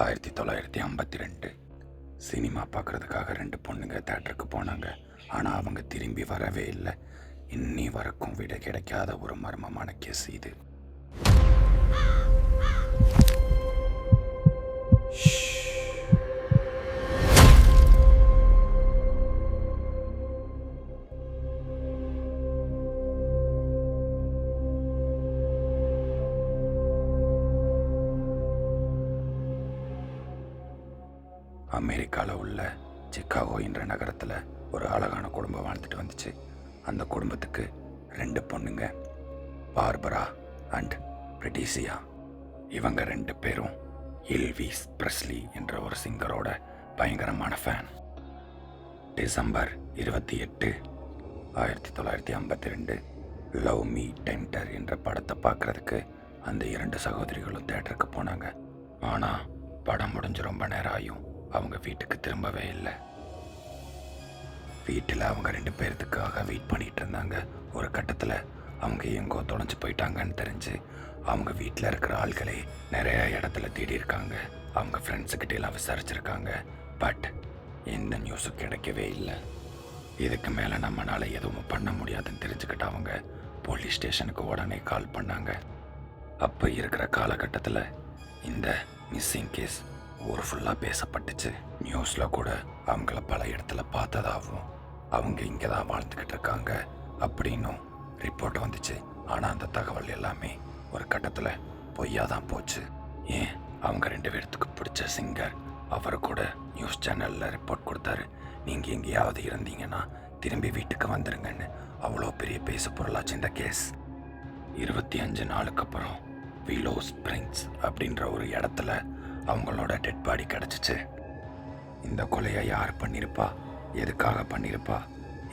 1952 cinema பார்க்குறதுக்காக 2 பொண்ணுங்க தேட்டருக்கு போனாங்க. ஆனால் அவங்க திரும்பி வரவே இல்லை. இன்னி வரைக்கும் விட கிடைக்காத ஒரு மர்மமான கேஸ் இது. அமெரிக்காவில் உள்ள சிக்காகோ என்ற நகரத்தில் ஒரு அழகான குடும்பம் வாழ்ந்துட்டு வந்துச்சு. அந்த குடும்பத்துக்கு 2 பொண்ணுங்க, பார்பரா அண்ட் பிரிட்டிசியா. இவங்க 2 பேரும் எல்விஸ் பிரஸ்லி என்ற ஒரு சிங்கரோட பயங்கரமான fan. December 28, 1952 love me tender என்ற படத்தை பார்க்கறதுக்கு அந்த 2 சகோதரிகளும் தேட்டருக்கு போனாங்க. ஆனால் படம் முடிஞ்சு ரொம்ப நேரம் ஆயும் அவங்க வீட்டுக்கு திரும்பவே இல்லை. வீட்டில் அவங்க 2 பேர்த்துக்காக வெயிட் பண்ணிட்டு இருந்தாங்க. ஒரு கட்டத்தில் அவங்க எங்கோ தொலைஞ்சு போயிட்டாங்கன்னு தெரிஞ்சு அவங்க வீட்டில் இருக்கிற ஆள்களே நிறைய இடத்துல தேடி இருக்காங்க. அவங்க ஃப்ரெண்ட்ஸுக்கிட்ட எல்லாம் விசாரிச்சிருக்காங்க. பட் எந்த நியூஸும் கிடைக்கவே இல்லை. இதுக்கு மேலே நம்மளால எதுவும் பண்ண முடியாதுன்னு தெரிஞ்சுக்கிட்டு அவங்க போலீஸ் ஸ்டேஷனுக்கு உடனே கால் பண்ணாங்க. அப்போ இருக்கிற காலகட்டத்தில் இந்த மிஸ்ஸிங் கேஸ் ஊர் ஃபுல்லாக பேசப்பட்டுச்சு. நியூஸில் கூட அவங்கள பல இடத்துல பார்த்ததாகவும் அவங்க இங்கே தான் வாழ்ந்துக்கிட்டு இருக்காங்க அப்படின்னும் ரிப்போர்ட் வந்துச்சு. ஆனால் அந்த தகவல் எல்லாமே ஒரு கட்டத்தில் பொய்யா தான் போச்சு. ஏன் அவங்க 2 பேர்த்துக்கு பிடிச்ச சிங்கர் அவர் கூட நியூஸ் சேனலில் ரிப்போர்ட் கொடுத்தாரு, நீங்கள் எங்கேயாவது இருந்தீங்கன்னா திரும்பி வீட்டுக்கு வந்துடுங்கன்னு. அவ்வளோ பெரிய பேசு பொருளாச்சு இந்த கேஸ். 25 நாளுக்கு அப்புறம் விலோ ஸ்ப்ரிங்ஸ் அப்படின்ற ஒரு இடத்துல அவங்களோட டெட் பாடி கிடச்சிச்சு. இந்த கொலையை யார் பண்ணியிருப்பா, எதுக்காக பண்ணியிருப்பா,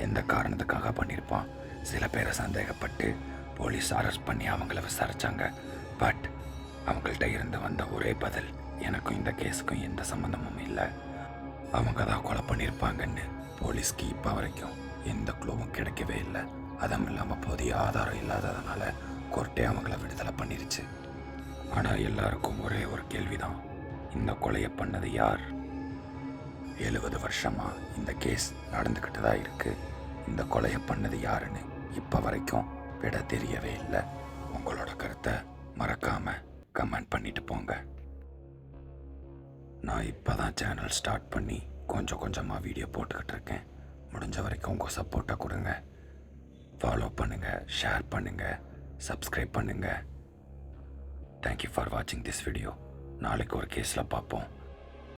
எந்த காரணத்துக்காக பண்ணியிருப்பான், சில பேரை சந்தேகப்பட்டு போலீஸ் அரெஸ்ட் பண்ணி அவங்கள விசாரித்தாங்க. பட் அவங்கள்ட்ட இருந்து வந்த ஒரே பதில், எனக்கும் இந்த கேஸுக்கும் எந்த சம்மந்தமும் இல்லை, அவங்க தான் கொலை பண்ணியிருப்பாங்கன்னு. போலீஸ்க்கு இப்போ வரைக்கும் எந்த க்ளூவும் கிடைக்கவே இல்லை. அதுவும் இல்லாமல் போதிய ஆதாரம் இல்லாததுனால கோர்ட்டே அவங்கள விடுதலை பண்ணிருச்சு. ஆனால் எல்லாருக்கும் ஒரே ஒரு கேள்விதான், இந்த கொலையை பண்ணது யார்? 70 வருஷமா இந்த கேஸ் நடந்துக்கிட்டு தான் இருக்கு. இந்த கொலையை பண்ணது யாருன்னு இப்போ வரைக்கும் விட தெரியவே இல்லை. உங்களோட கருத்தை மறக்காம கமெண்ட் பண்ணிட்டு போங்க. நான் இப்போ தான் சேனல் ஸ்டார்ட் பண்ணி கொஞ்சம் கொஞ்சமாக வீடியோ போட்டுக்கிட்டு இருக்கேன். முடிஞ்ச வரைக்கும் உங்கள் சப்போர்ட்டை கொடுங்க. ஃபாலோ பண்ணுங்கள், ஷேர் பண்ணுங்கள், சப்ஸ்கிரைப் பண்ணுங்கள். தேங்க்யூ ஃபார் வாட்சிங் திஸ் வீடியோ. நாளைக்கு ஒரு கேஸில் பார்ப்போம்.